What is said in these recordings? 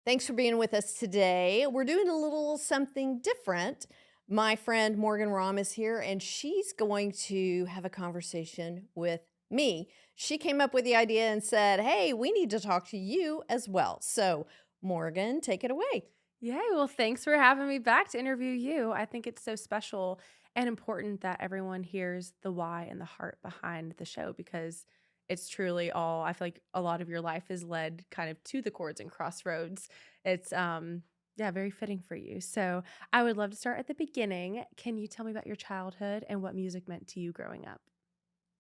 Thanks for being with us today. We're doing a little something different. My friend Morgan Raum is here, and she's going to have a conversation with me. She came up with the idea and said, "Hey, we need to talk to you as well." So, Morgan, take it away. Yay. Well, thanks for having me back to interview you. I think it's so special and important that everyone hears the why and the heart behind the show because it's truly all, I feel like a lot of your life is led kind of to the chords and crossroads. It's yeah, very fitting for you. So, I would love to start at the beginning. Can you tell me about your childhood and what music meant to you growing up?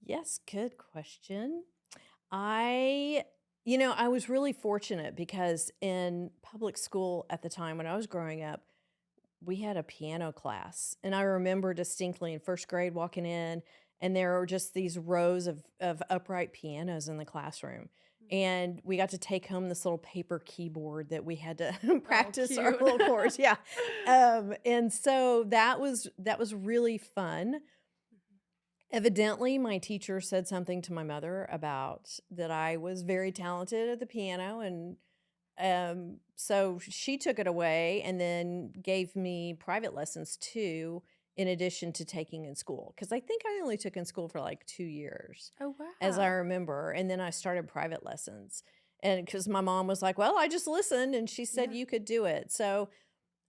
Yes, good question. I, I was really fortunate because in public school at the time when I was growing up, we had a piano class. And I remember distinctly in first grade walking in, and there were just these rows of upright pianos in the classroom. And we got to take home this little paper keyboard that we had to Oh, practice our cute. little chords. Yeah. And so that was really fun. Evidently, my teacher said something to my mother about that I was very talented at the piano, and so she took it away and then gave me private lessons too, in addition to taking in school. Because I think I only took in school for like 2 years, Oh, as I wow. remember, and then I started private lessons. And because my mom was like, "Well, I just listened, and she said Yeah. you could do it." So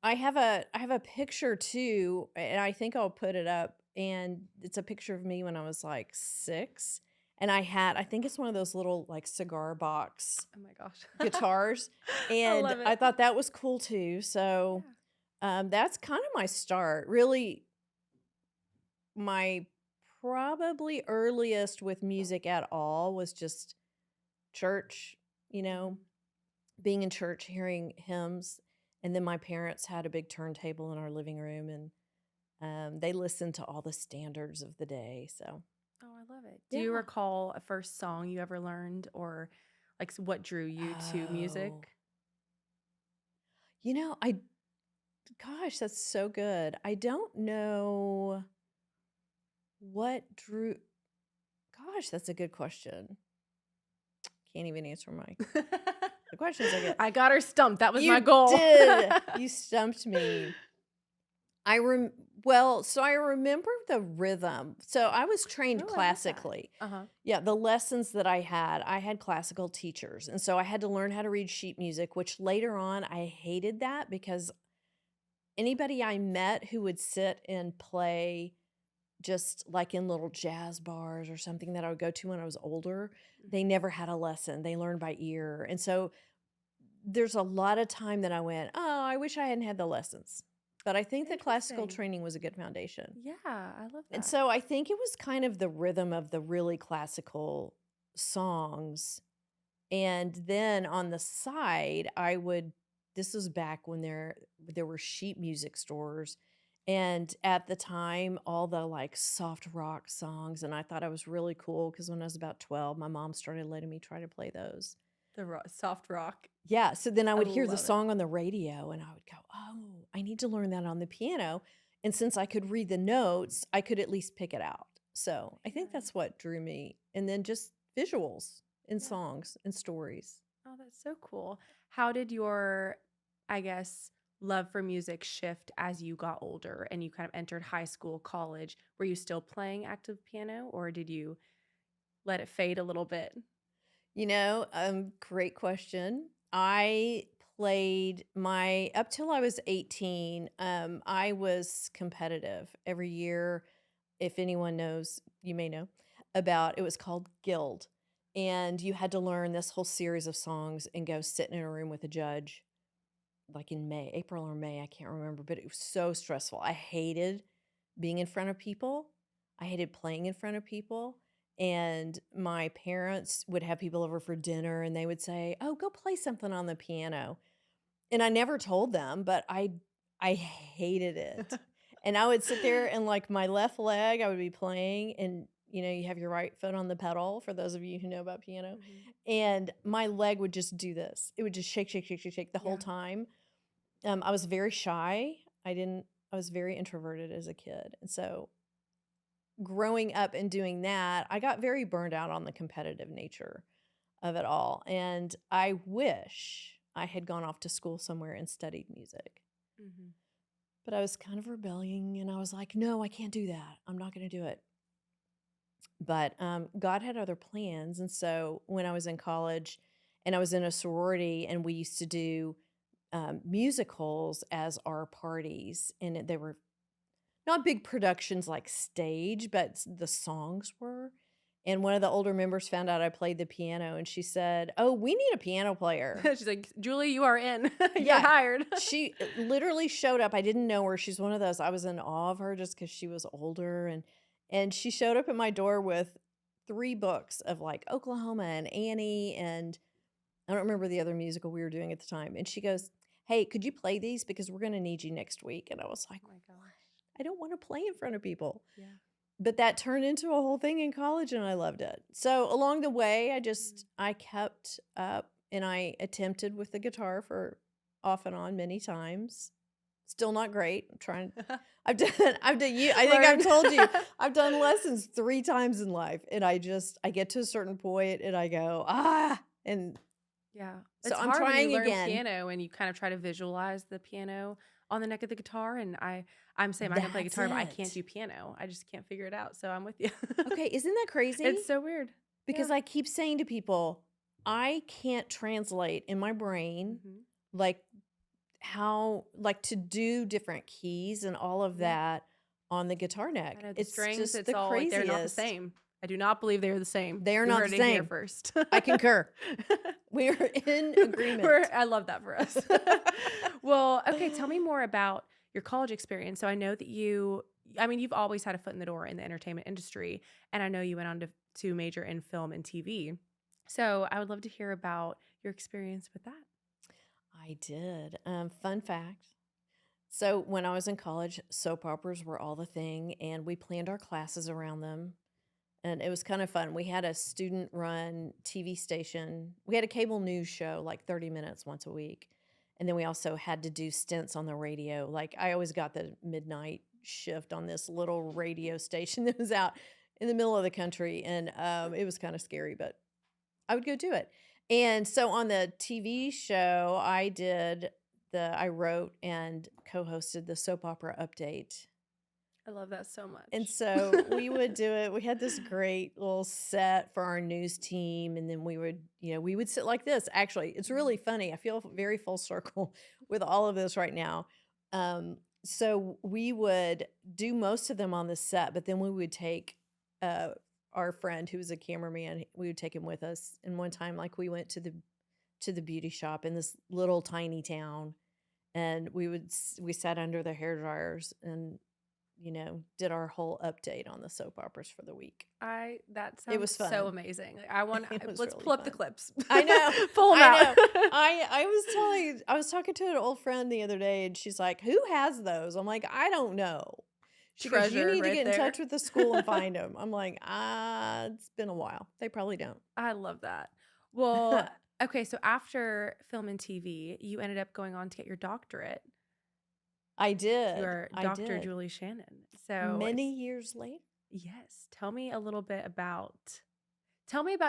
I have a picture too, and I think I'll put it up, and it's a picture of me when I was, like, 6, and I think it's one of those little, like, cigar box Oh my gosh. guitars, I and love I it. thought that was cool too, so, Yeah. that's kinda my start. Really, my probably earliest with music at all was just church, you know? Mhm. Being in church, hearing hymns, and then my parents had a big turntable in our living room, and they listened to all the standards of the day. So Oh, I love it. Do you yeah. recall a first song you ever learned or like what drew you to Oh, music? I gosh, that's so good. I don't know what drew. Gosh, that's a good question. Can't even answer my the questions I get. I got her stumped. That was my You goal. did. You stumped me. I rem well, so I remember the rhythm. So I was trained Oh, I love that. classically. Uh-huh. Yeah, the lessons that I had classical teachers. And so I had to learn how to read sheet music, which later on I hated that because anybody I met who would sit and play just like in little jazz bars or something that I would go to when I was older, they Mhm. never had a lesson. They learned by ear. And so there's a lot of time that I went, "Oh, I wish I hadn't had the lessons." But I think the classical Interesting. training was a good foundation. Yeah, I love And that. so I think it was kind of the rhythm of the really classical songs. And then on the side, this was back when there were sheet music stores. And at the time, all the like soft rock songs, and I thought I was really cool because when I was about 12, my mom started letting me try to play those. Soft rock. Yeah, so then I I would hear the love it. song on the radio and I would go, "Oh, I need to learn that on the piano." And since I could read the notes, I could at least pick it out. So, I think Yeah. that's what drew me. And then just visuals in Yeah. songs and stories. Oh, that's so cool. How did your, I guess, love for music shift as you got older and you kind of entered high school, college? Were you still playing active piano or did you let it fade a little bit? Great question. I played my up till I was 18, I was competitive every year. If anyone knows, you may know about it was called Guild. And you had to learn this whole series of songs and go sit in a room with a judge like in May, April or May, I can't remember, but it was so stressful. I hated being in front of people. I hated playing in front of people. And my parents would have people over for dinner and they would say, "Oh, go play something on the piano." And I never told them, but I hated it. And I would sit there and like my left leg, I would be playing and you have your right foot on the pedal for those of you who know about piano. Mhm. And my leg would just do this. It would just shake, shake, shake, shake, shake the whole Yeah. time. I was very shy. I was very introverted as a kid. And so growing up and doing that, I got very burned out on the competitive nature of it all. And I wish I had gone off to school somewhere and studied music. Mhm. But I was kind of rebelling and I was like, no, I can't do that. I'm not going to do it. But God had other plans. And so when I was in college and I was in a sorority and we used to do musicals as our parties, and they were not big productions like stage, but the songs were. And one of the older members found out I played the piano and she said, "Oh, we need a piano player." She's like, Julie, you are in. You're Yeah. hired. She literally showed up. I didn't know her. She's one of those. I was in awe of her just because she was older, and she showed up at my door with 3 books of like Oklahoma and Annie, and I don't remember the other musical we were doing at the time. And she goes, "Hey, could you play these because we're going to need you next week?" And I was like, Oh my gosh. "I don't want to play in front of people." Yeah. But that turned into a whole thing in college and I loved it. So along the way, I kept up and I attempted with the guitar for off and on many times. Still not great. I'm trying. I've done you. I think I've told you I've done lessons 3 times in life, and I get to a certain point and I go and Yeah. so It's I'm hard when you trying learn again. piano and you kind of try to visualize the piano on the neck of the guitar. And I'm same. I can play That's guitar, but I can't it. do piano. I just can't figure it out. So I'm with you. Okay, isn't that crazy? It's so weird. Because Yeah. I keep saying to people, I can't translate in my brain Mhm. like how like to do different keys and all of Yeah. that on the guitar I neck. know the It's strings, just it's the all like they're not the craziest. same. I do not believe they're the same. They are You not heard the it here same. first. I concur. We are in agreement. I love that for us. Well, okay, tell me more about your college experience. So I know that you've always had a foot in the door in the entertainment industry, and I know you went on to major in film and TV. So I would love to hear about your experience with that. I did. Fun fact. So when I was in college, soap operas were all the thing, and we planned our classes around them. And it was kind of fun. We had a student run TV station. We had a cable news show, like 30 minutes once a week. And then we also had to do stints on the radio. Like I always got the midnight shift on this little radio station that was out in the middle of the country. And it was kind of scary, but I would go do it. And so on the TV show, I wrote and co-hosted the soap opera update. I love that so And much. so we would do it. We had this great little set for our news team. And then we would sit like this. Actually, it's really funny. I feel very full circle with all of this right now. So we would do most of them on the set, but then we would take uh, our friend who was a cameraman, we would take him with us. And one time, like we went to the beauty shop in this little tiny town, and we sat under the hair dryers and did our whole update on the soap operas for the week. That It sounds was so fun. amazing. Like, I want It was let's really pull up the fun. clips. I know. Pull them I out. know. I was talking to an old friend the other day and she's like, "Who has those?" I'm like, "I don't know." She goes, "You Treasure need to right get in there. touch with the school and find them." I'm like, it's been a while. They probably don't." I love that. Well, okay, so after film and TV, you ended up going on to get your doctorate. I You did. are I Dr. did. Julie Shannon. So, Many years later. yes, tell me a little bit about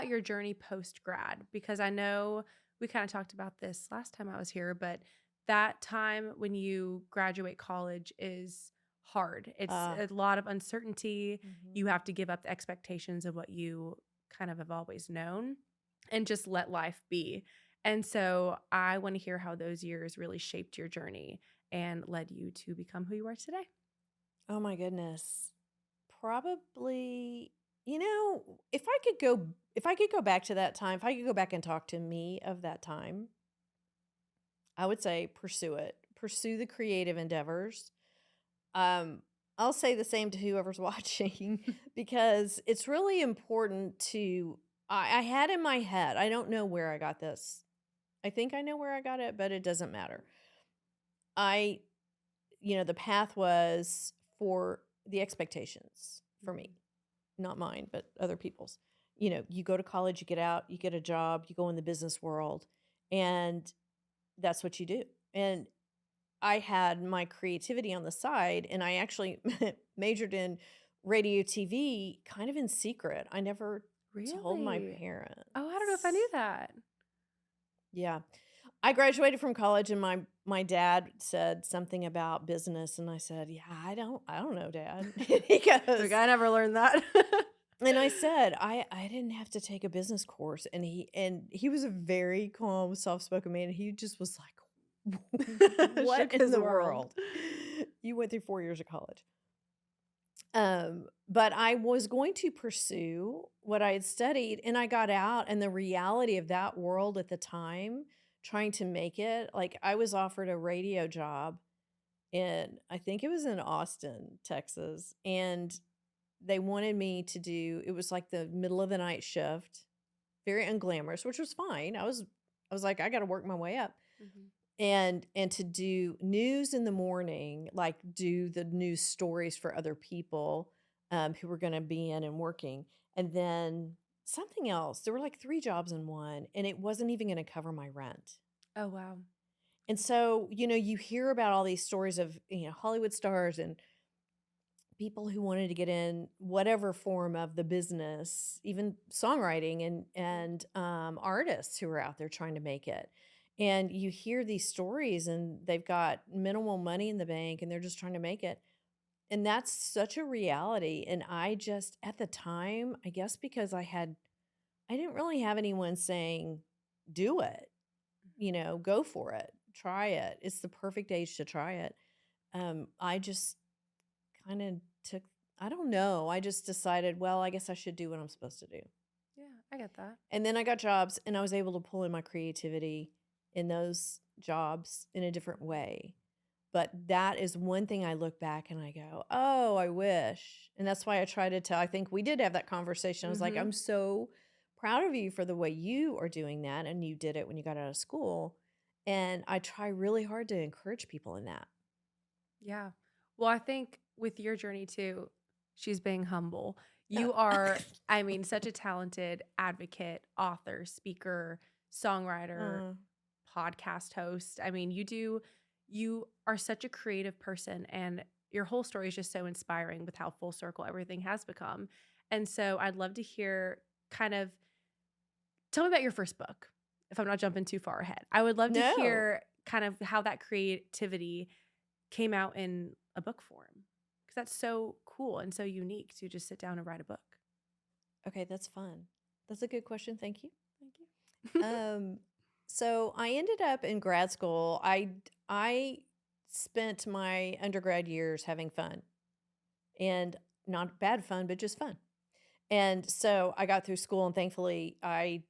your journey post grad, because I know we kind of talked about this last time I was here, but that time when you graduate college is hard. It's Uh, a lot of uncertainty. You mhm. have to give up the expectations of what you kind of have always known and just let life be. And so I want to hear how those years really shaped your journey and led you to become who you are today. Oh my goodness. Probably, if I could go back to that time, if I could go back and talk to me of that time, I would say pursue it. Pursue the creative endeavors. I'll say the same to whoever's watching because it's really important to I had in my head, I don't know where I got this. I think I know where I got it, but it doesn't matter. I the path was for the expectations for me, not mine, but other people's. You go to college, you get out, you get a job, you go in the business world, and that's what you do. And I had my creativity on the side, and I actually majored in radio TV kind of in secret. I never told my Really? parents. Oh, I don't know if I knew that. Yeah. I graduated from college and my dad said something about business and I said, "Yeah, I don't know, Dad." He Like, goes, I never learned that. and I said, I didn't have to take a business course." And he was a very calm, soft-spoken man. He just was like, "What Shook in his the world. world? You went through 4 years of college." But I was going to pursue what I had studied, and I got out, and the reality of that world at the time, trying to make it, like I was offered a radio job in, I think it was in Austin, Texas, and they wanted me to do, it was like the middle of the night shift, very unglamorous, which was fine. I was like, I got to work my way up. Mhm. And to do news in the morning, like do the news stories for other people who were going to be in and working, and then something else. There were like three jobs in one, and it wasn't even going to cover my rent. Oh, wow. And so, you hear about all these stories of Hollywood stars and people who wanted to get in whatever form of the business, even songwriting and artists who are out there trying to make it. And you hear these stories and they've got minimal money in the bank and they're just trying to make it. And that's such a reality. And I just at the time, I guess because I didn't really have anyone saying, do it, go for it, try it. It's the perfect age to try it. I just kind of took, I don't know. I just decided, well, I guess I should do what I'm supposed to do. Yeah, I get that. And then I got jobs and I was able to pull in my creativity in those jobs in a different way. But that is one thing I look back and I go, oh, I wish. And that's why I try to tell, I think we did have that conversation. I was like, Mhm. I'm so proud of you for the way you are doing that. And you did it when you got out of school. And I try really hard to encourage people in that. Yeah. Well, I think with your journey too, she's being humble. Uh, You are, I mean, such a talented advocate, author, speaker, songwriter, uh, podcast host. I mean, you are such a creative person, and your whole story is just so inspiring with how full circle everything has become. And so I'd love to hear kind of tell me about your first book, if I'm not jumping too far ahead. I would love to no. hear kind of how that creativity came out in a book form because that's so cool and so unique to just sit down and write a book. Okay, that's fun. That's a good question. Thank you. Thank you. Um, so I ended up in grad school. I spent my undergrad years having fun and not bad fun, but just fun. And so I got through school and thankfully I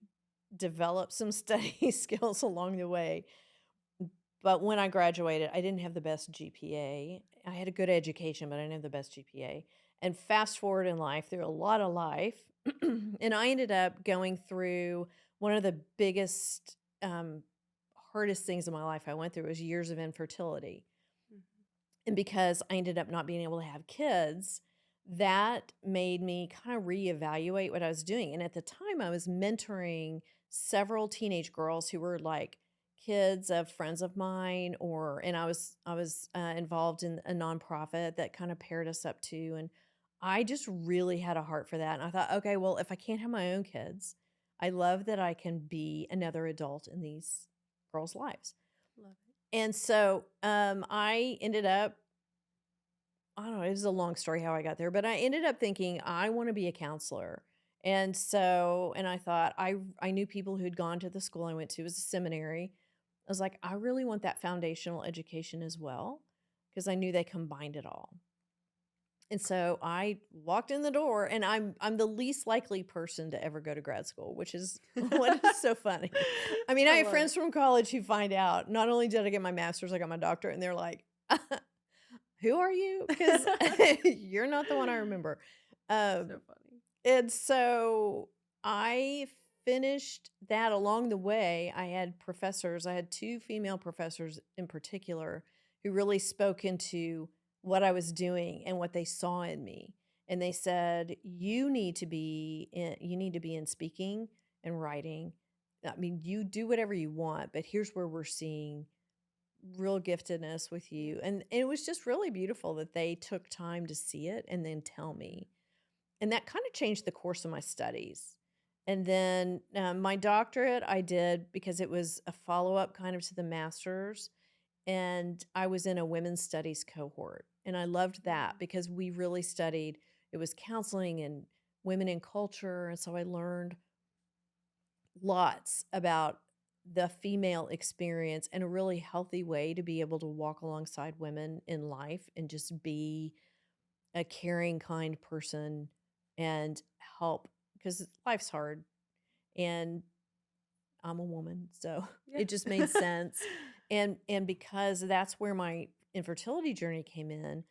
developed some study skills along the way. But when I graduated, I didn't have the best GPA. I had a good education, but I didn't have the best GPA. And fast forward in life, through a lot of life, and I ended up going through one of the biggest, hardest things in my life I went through was years of infertility. Mhm. And because I ended up not being able to have kids, that made me kind of reevaluate what I was doing. And at the time, I was mentoring several teenage girls who were like kids of friends of mine, and I was involved in a nonprofit that kind of paired us up too. And I just really had a heart for that. And I thought, okay, well, if I can't have my own kids, I love that I can be another adult in these girls' lives. Love it. And so I ended up, I don't know, it was a long story how I got there, but I ended up thinking I want to be a counselor. And so, and I thought I knew people who'd gone to the school I went to, it was a seminary. I was like, I really want that foundational education as well, because I knew they combined it all. And so I walked in the door and I'm the least likely person to ever go to grad school, which is what is so funny. I mean, I I have love friends it. from college who find out not only did I get my master's, I got my doctorate, and they're like, who are you? Because you're not the one I remember. So Um, funny. and so I finished that. Along the way. I had professors, I had two female professors in particular who really spoke into what I was doing and what they saw in me. And they said, you need to be in speaking and writing. I mean, you do whatever you want, but here's where we're seeing real giftedness with Yeah. you. And it was just really beautiful that they took time to see it and then tell me. And that kind of changed the course of my studies. And then my doctorate I did because it was a follow up kind of to the master's. And I was in a women's studies cohort. And I loved that Mm. because we really studied, it was counseling and women in culture. And so I learned lots about the female experience and a really healthy way to be able to walk alongside women in life and just be a caring, kind person and help because life's hard and I'm a woman, so Yeah. it just made sense. And because that's where my infertility journey came in,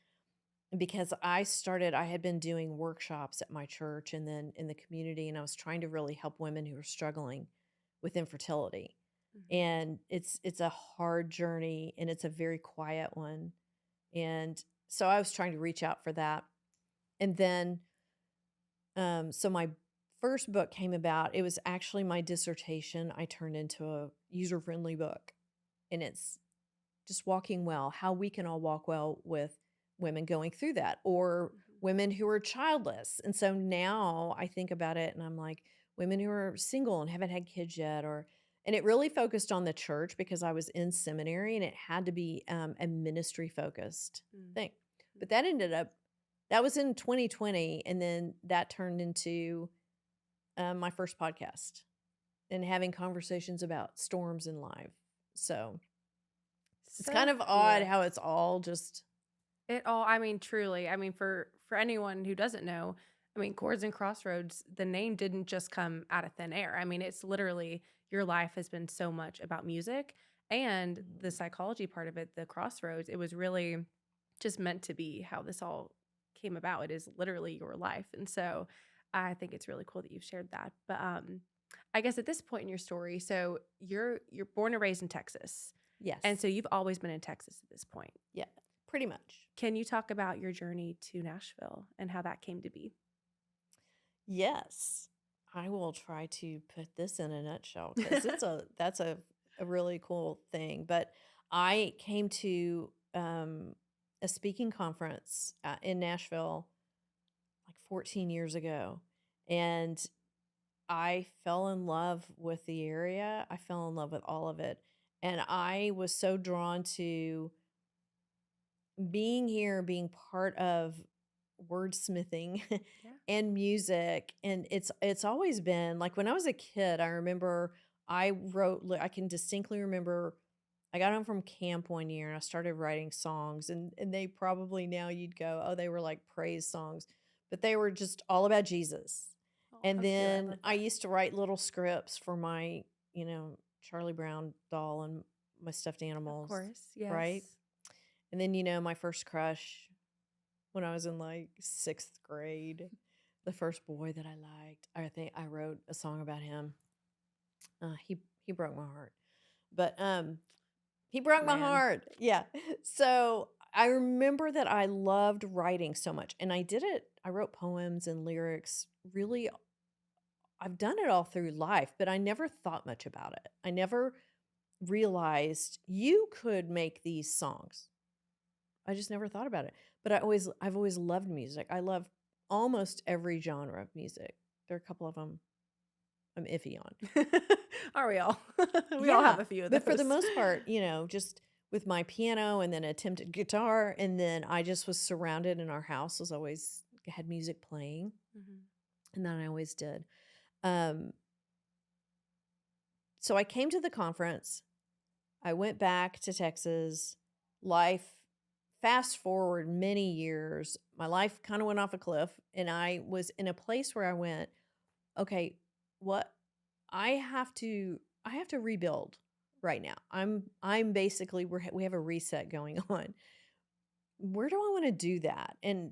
and because I had been doing workshops at my church and then in the community, and I was trying to really help women who are struggling with infertility. Mhm. And it's a hard journey and it's a very quiet one. And so I was trying to reach out for that. And then so my first book came about. It was actually my dissertation I turned into a user-friendly book. And it's just walking well, how we can all walk well with women going through that or Mhm. women who are childless. And so now I think about it and I'm like, women who are single and haven't had kids yet, or, and it really focused on the church because I was in seminary and it had to be a ministry focused Mm. thing. But that ended up, that was in 2020. And then that turned into my first podcast and having conversations about storms in life. So it's kind So of odd cool. how it's all just It all I mean, truly, I mean, for anyone who doesn't know, I mean, Chords and Crossroads, the name didn't just come out of thin air. I mean, it's literally your life has been so much about music and the Mhm. psychology part of it, the Crossroads, it was really just meant to be how this all came about. It is literally your life. And so I think it's really cool that you've shared that. But I guess at this point in your story, so you're born and raised in Texas. And Yes. so you've always been in Texas at this point. Yeah, pretty much. Can you talk about your journey to Nashville and how that came to be? Yes. I will try to put this in a nutshell because it's a that's a really cool thing. But I came to a speaking conference in Nashville like 14 years ago, and I fell in love with the area. I fell in love with all of it, and I was so drawn to being here, being part of wordsmithing Yeah. and music. And it's always been like when I was a kid, I remember I can distinctly remember I got home from camp one year and I started writing songs and they probably now you'd go, oh, they were like praise songs, but they were just all about Jesus. Oh, And how cute. I then love I that. used to write little scripts for my, Charlie Brown doll and my stuffed Of animals, course. right? Yes. And then, my first crush when I was in like sixth grade, the first boy that I liked, I think I wrote a song about him. He broke my heart, but he broke my Man. heart. Yeah. So I remember that I loved writing so much, and I did it. I wrote poems and lyrics. Really, I've done it all through life, but I never thought much about it. I never realized you could make these songs. I just never thought about it. But I've always loved music. I love almost every genre of music. There are a couple of them I'm iffy on. Are we all? We all have Yeah, a few of but for the those. most part, just with my piano and then attempted guitar, and then I just was surrounded in our house was always had music playing, Mhm. and then I always did. Um, so I came to the conference. I went back to Texas. Life, fast forward many years, my life kind of went off a cliff, and I was in a place where I went, okay, what I have to rebuild right now. I'm basically we have a reset going on. Where do I want to do that? And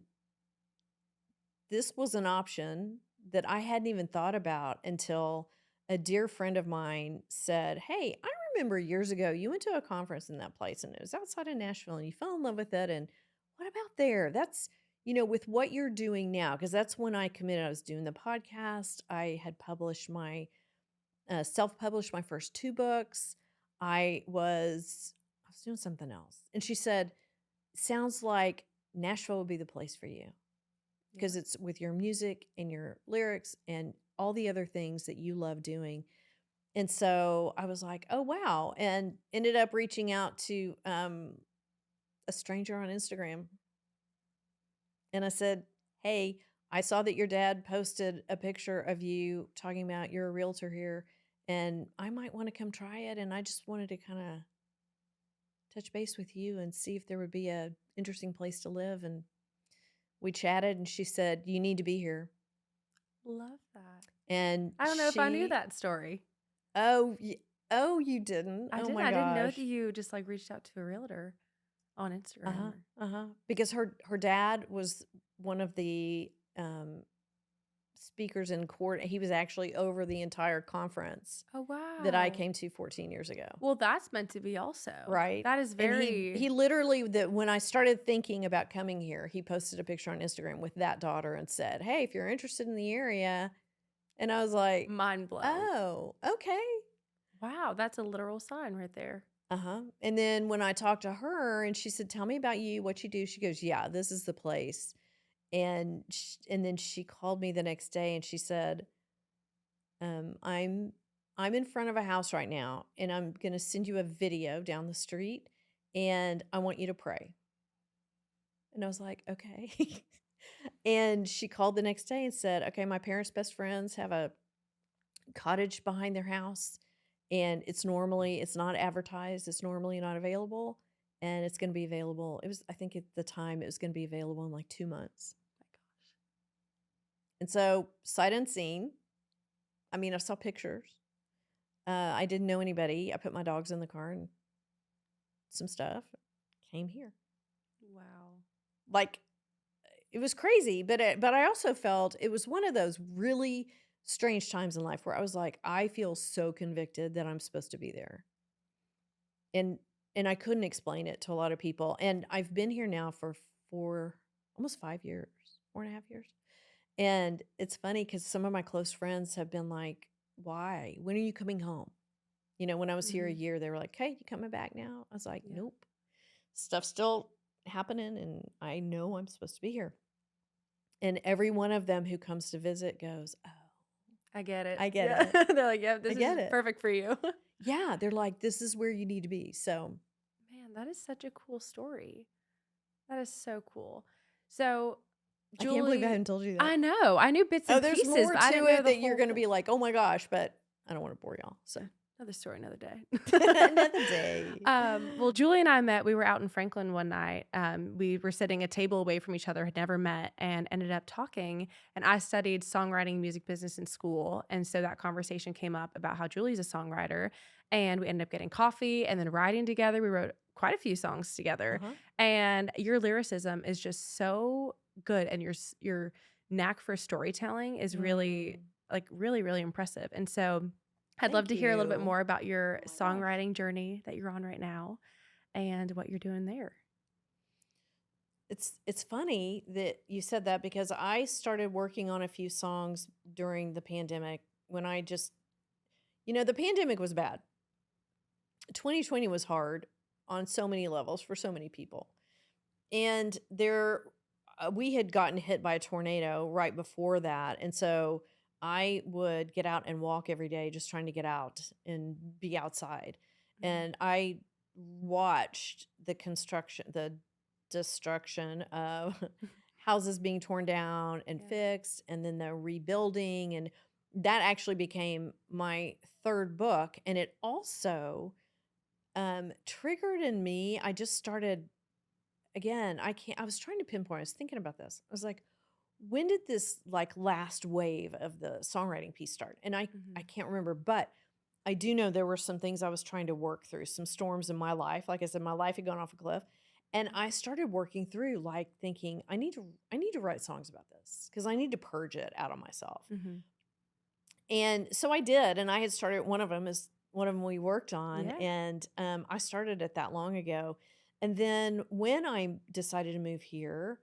this was an option that I hadn't even thought about until a dear friend of mine said, "Hey, I remember years ago you went to a conference in that place and it was outside of Nashville and you fell in love with it. And what about there? That's, with what you're doing now." Because that's when I committed. I was doing the podcast. I had published self published my first two books. I was doing something else. And she said, "Sounds like Nashville would be the place for you Yeah. because it's with your music and your lyrics and all the other things that you love doing. And so I was like, oh, wow. And ended up reaching out to a stranger on Instagram. And I said, hey, I saw that your dad posted a picture of you talking about you're a realtor here, and I might want to come try it. And I just wanted to kind of touch base with you and see if there would be a interesting place to live. And we chatted, and she said, you need to be here. Love that. And I don't know if I knew that story. Oh, oh, you didn't? I Oh didn't. my I didn't know that gosh. you just like reached out to a realtor on Uh-huh. Instagram. Uh-huh. Because her dad was one of the speakers in court. He was actually over the entire conference Oh, that I wow. came to 14 years ago. Well, that's meant to be also. Right. That is And he very. literally, that when I started thinking about coming here, he posted a picture on Instagram with that daughter and said, hey, if you're interested in the area. And I was like, Mind blown. oh, okay. Wow, that's a literal sign right there. Uh-huh. And then when I talked to her and she said, tell me about you, what you do, she goes, yeah, this is the place. And then she called me the next day and she said, I'm in front of a house right now and I'm going to send you a video down the street and I want you to pray. And I was like, okay. And she called the next day and said, okay, my parents' best friends have a cottage behind their house, and it's not advertised, it's normally not available, and it's going to be available. It was, I think at the time, it was going to be available in like 2 months. Oh my gosh. And so, sight unseen, I mean, I saw pictures. I didn't know anybody. I put my dogs in the car and some stuff, came here. Wow. Like, it was crazy, but I also felt it was one of those really strange times in life where I was like, I feel so convicted that I'm supposed to be there. And I couldn't explain it to a lot of people. And I've been here now for almost 5 years, 4.5 years. And it's funny because some of my close friends have been like, why? When are you coming home? When I was here a year, they were like, hey, you coming back now? I was like, Yeah. nope. Stuff's still happening and I know I'm supposed to be here. And every one of them who comes to visit goes, oh, I get it. I get Yeah. it. They're like, yeah, this I get is it. perfect for you. Yeah, they're like, this is where you need to be. So, Man, that is such a cool story. That is so cool. So, I can't believe I Julie, haven't told you that. I know. I knew bits Oh, and there's pieces, more but I to didn't know it the that you're whole going to thing. be like, oh my gosh, but I don't want to bore y'all. So, Another story, another day. another day. Well, Julie and I met. We were out in Franklin one night. We were sitting a table away from each other, had never met, and ended up talking. And I studied songwriting, music business in school, and so that conversation came up about how Julie's a songwriter. And we ended up getting coffee and then writing together. We wrote quite a few songs together. Uh-huh. And your lyricism is just so good, and your knack for storytelling is really really impressive. And so I'd love Thank to hear a little bit you. more about your Oh my gosh. songwriting journey that you're on right now and what you're doing there. It's funny that you said that because I started working on a few songs during the pandemic when I just, the pandemic was bad. 2020 was hard on so many levels for so many people. And we had gotten hit by a tornado right before that. And so I would get out and walk every day just trying to get out and be outside. And I watched the destruction of houses being torn down and fixed, and then the rebuilding. And that actually became my third book. And it also triggered in me, I just started, again, I was trying to pinpoint, I was thinking about this. I was like, when did this like last wave of the songwriting piece start? And I can't remember, but I do know there were some things I was trying to work through, some storms in my life. Like I said, my life had gone off a cliff. And I started working through, like thinking, I need to write songs about this because I need to purge it out of myself. And so I did, and I had started, one of them we worked on, and I started it that long ago. And then when I decided to move here,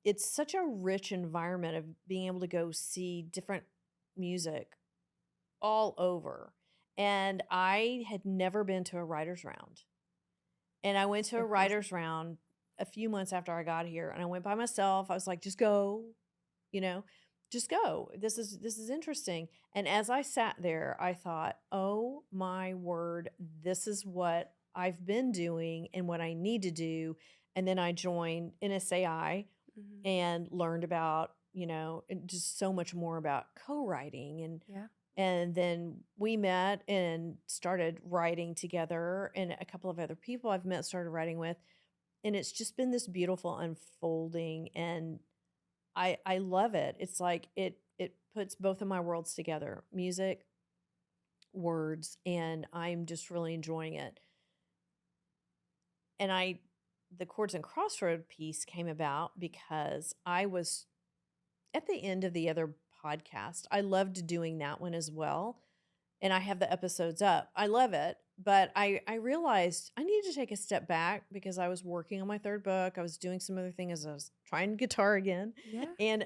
it's such a rich environment of being able to go see different music all over. And I had never been to a writer's round. And I went to a writer's round a few months after I got here, and I went by myself. I was like, just go, just go. This is interesting. And as I sat there, I thought, "Oh my word, this is what I've been doing and what I need to do." And then I joined NSAI Mhm. and learned about, and just so much more about co-writing, Yeah. and then we met and started writing together, and a couple of other people I've met started writing with, and it's just been this beautiful unfolding, and I love it. It's like it puts both of my worlds together, music, words, and I'm just really enjoying it. And the Chords and Crossroad piece came about because I was at the end of the other podcast. I loved doing that one as well. And I have the episodes up. I love it. But I realized I needed to take a step back because I was working on my third book. I was doing some other things. I was trying guitar again. Yeah. And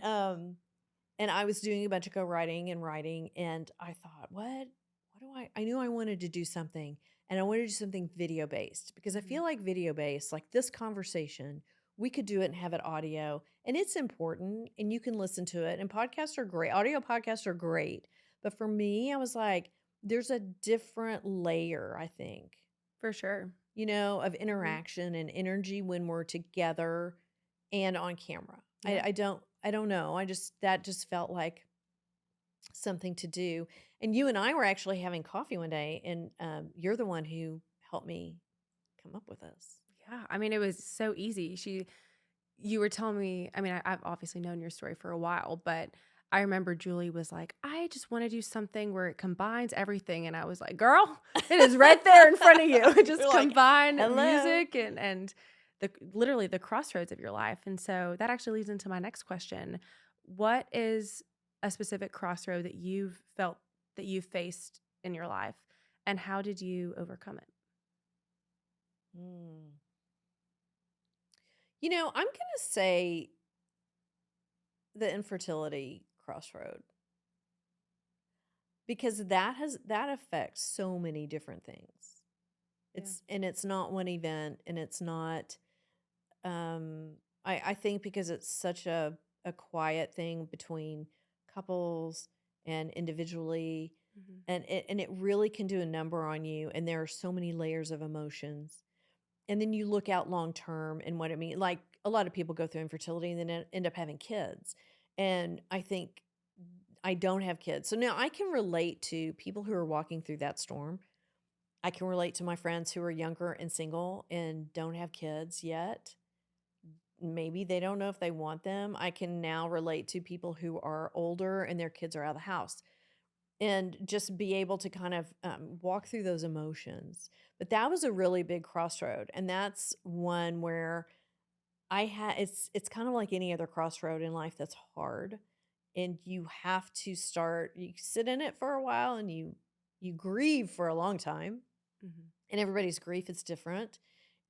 and I was doing a bunch of co-writing and writing, and I thought, what do I knew I wanted to do something, and I wanted to do something video based because I Mhm. feel like video based, like this conversation, we could do it and have it audio, and it's important and you can listen to it. And podcasts are great. Audio podcasts are great. But for me, I was like, there's a different layer, I think, For sure. of Mhm. interaction and energy when we're together and on camera. Yeah. I don't know. That just felt like something to do. And you and I were actually having coffee one day, and you're the one who helped me come up with this. Yeah. I mean, it was so easy. You were telling me, I mean, I've obviously known your story for a while, but I remember Julie was like, I just want to do something where it combines everything. And I was like, girl, it is right there in front of you. Just You're like, combine hello. music and the literally the crossroads of your life. And so that actually leads into my next question. What is a specific crossroad that you've felt that you've faced in your life? And how did you overcome it? Hmm. I'm going to say the infertility crossroad, because that affects so many different things. Yeah. It's not one event, and it's not um I think because it's such a quiet thing between couples and individually, Hmm. and it really can do a number on you, and there are so many layers of emotions. And then you look out long term and what it means. Like, a lot of people go through infertility and then end up having kids. And I think I don't have kids. So now I can relate to people who are walking through that storm. I can relate to my friends who are younger and single and don't have kids yet. Maybe they don't know if they want them. I can now relate to people who are older and their kids are out of the house, and just be able to kind of walk through those emotions. But that was a really big crossroad, and that's one where it's kind of like any other crossroad in life that's hard, and you have to start. You sit in it for a while, and you grieve for a long time, Hmm. and everybody's grief is different,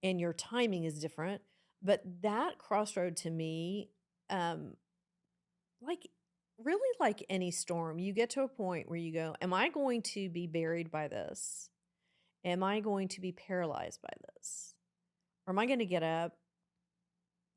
and your timing is different. But that crossroad to me, um, like, really like any storm, you get to a point where you go, am I going to be buried by this? Am I going to be paralyzed by this? Or am I going to get up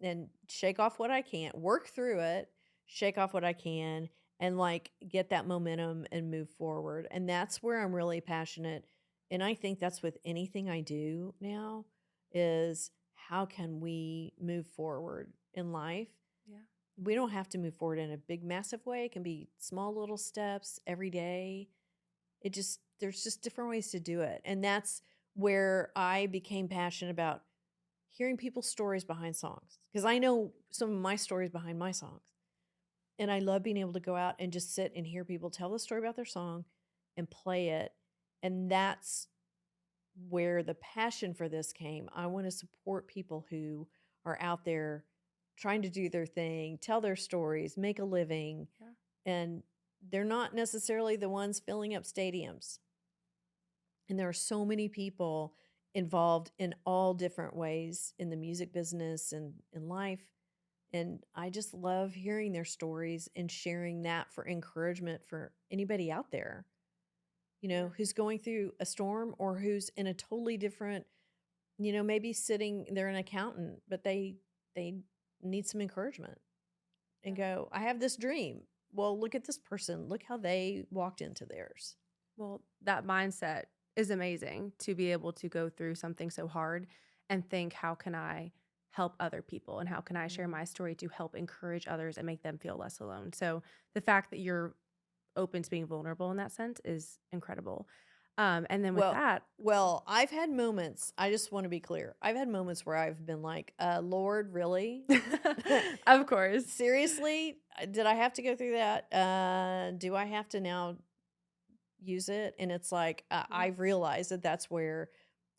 and shake off what I can, work through it, shake off what I can, and like get that momentum and move forward? And that's where I'm really passionate. And I think that's with anything I do now, is how can we move forward in life? Yeah. We don't have to move forward in a big, massive way. It can be small little steps every day. There's just different ways to do it. And that's where I became passionate about hearing people's stories behind songs, because I know some of my stories behind my songs. And I love being able to go out and just sit and hear people tell the story about their song and play it. And that's where the passion for this came. I want to support people who are out there trying to do their thing, tell their stories, make a living, Yeah. and they're not necessarily the ones filling up stadiums. And there are so many people involved in all different ways in the music business and in life. And I just love hearing their stories and sharing that for encouragement for anybody out there, Yeah. who's going through a storm, or who's in a totally different, maybe they're an accountant, but they need some encouragement, and Yeah. go, I have this dream. well, look at this person. Look how they walked into theirs. Well, that mindset is amazing to be able to go through something so hard and think, how can I help other people and how can I share Mhm. my story to help encourage others and make them feel less alone? So the fact that you're open to being vulnerable in that sense is incredible. And then with Well, that, I've had moments, I just want to be clear. I've had moments where I've been like, Lord, really? of course. Seriously? Did I have to go through that? Do I have to now use it? And it's like, Yeah. I've realized that that's where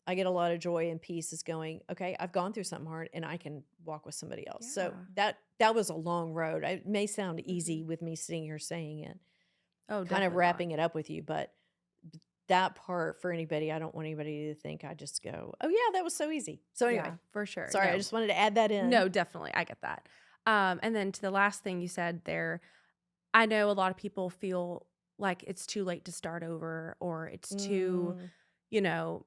I get a lot of joy and peace is going, okay, I've gone through something hard and I can walk with somebody else. So Yeah. that was a long road. It may sound Mhm. easy with me sitting here saying it, Oh, kind of definitely not. wrapping it up with you, but that part for anybody, I don't want anybody to think I just go, "Oh yeah, that was so easy." So anyway, Yeah, for sure. sorry, I No, just wanted to add that in. no, definitely. I get that. And then to the last thing you said there, I know a lot of people feel like it's too late to start over or it's too, Mm, you know,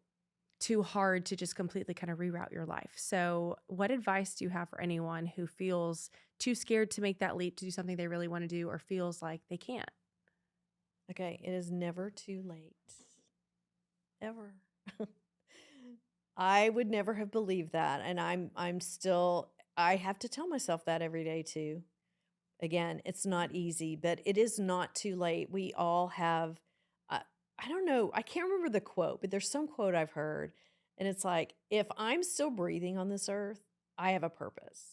too hard to just completely kind of reroute your life. So, what advice do you have for anyone who feels too scared to make that leap to do something they really want to do or feels like they can't? okay, it is never too late. Ever. I would never have believed that, and I'm still I have to tell myself that every day too. Again, it's not easy, but it is not too late. We all have, uh, I don't know, I can't remember the quote, but there's some quote I've heard, and it's like, if I'm still breathing on this earth, I have a purpose.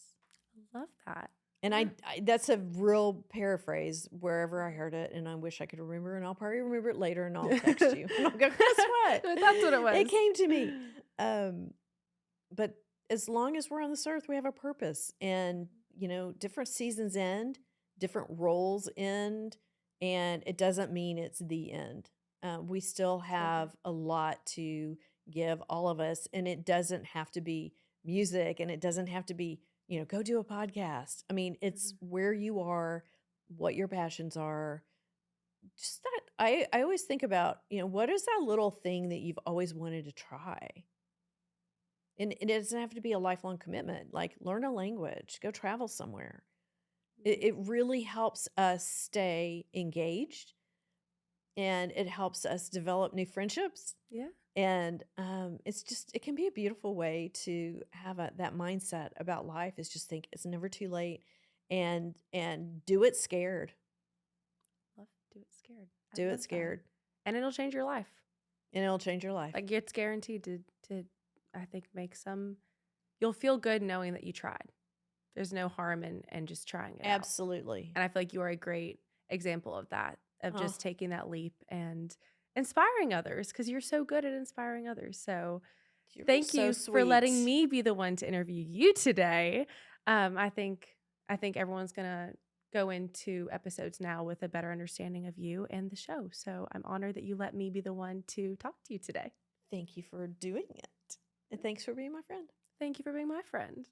Love that. And Yeah. that's a real paraphrase wherever I heard it, and I wish I could remember, and I'll probably remember it later, and I'll text you, and I'll go, guess what? That's what it It was. came to me. Um, but as long as we're on this earth, we have a purpose. And, different seasons end, different roles end, and it doesn't mean it's the end. We still Love it. have a lot to give, all of us. And it doesn't have to be music and it doesn't have to be, go do a podcast. I mean, it's Mhm. where you are, what your passions are. Just that I always think about, what is that little thing that you've always wanted to try? And it doesn't have to be a lifelong commitment. Like, learn a language, go travel somewhere. It really helps us stay engaged and it helps us develop new friendships. Yeah. And it can be a beautiful way to have that mindset about life is just think it's never too late and do it scared. Love do it scared. I Do it love that. scared And it'll change your life. and it'll change your life. Like it's guaranteed to I think make some you'll feel good knowing that you tried. There's no harm in just trying it out. Absolutely. And I feel like you are a great example of that, of Oh, just taking that leap and inspiring others because you're so good at inspiring others. So you're thank so you for letting sweet. me be the one to interview you today. I think everyone's gonna go into episodes now with a better understanding of you and the show. So I'm honored that you let me be the one to talk to you today. Thank you for doing it. And thanks for being my friend. Thank you for being my friend.